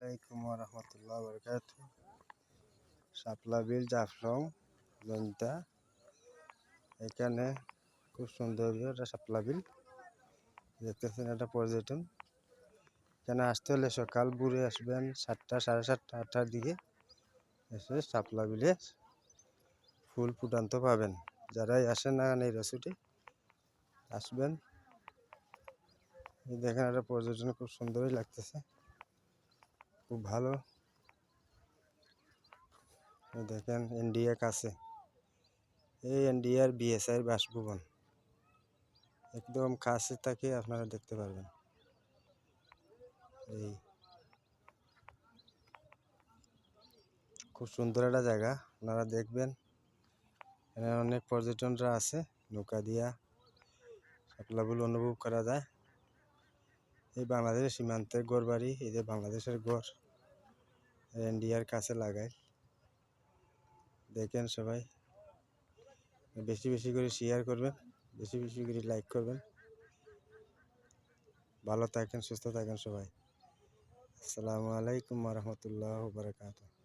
আলাইকুম ওয়া বারাকাতুহু। শাপলা বিল জাফলং জৈন্তা, এখানে খুব সুন্দর একটা শাপলা বিল দেখতেছেন। একটা পর্যটন, এখানে আসতে হলে সকাল ভোরে আসবেন 7টা, 7:30, 8টার দিকে এসে শাপলা বিলে ফুল ফুটান্ত পাবেন। যারাই আসেন না এই রসুটে আসবেন। দেখেন একটা পর্যটন, খুব সুন্দরই লাগতেছে, খুব ভালো। দেখেন ইন্ডিয়া কাছে, এই ইন্ডিয়ার বিএসআই বাসভবন একদম কাছে থেকে আপনারা দেখতে পারবেন। এই খুব সুন্দর একটা জায়গা, আপনারা দেখবেন। এখানে অনেক পর্যটনরা আছে, নৌকা দিয়া শাপলাগুলো অনুভব করা যায়। এই বাংলাদেশের সীমান্তের গড় বাড়ি, এই যে বাংলাদেশের গড় ইন্ডিয়ার কাছে লাগায়। দেখেন সবাই বেশি বেশি করে শেয়ার করবেন, বেশি বেশি করে লাইক করবেন। ভালো থাকেন, সুস্থ থাকেন সবাই। আসসালামু আলাইকুম ওয়া রাহমাতুল্লাহি ওয়া বারাকাতুহু।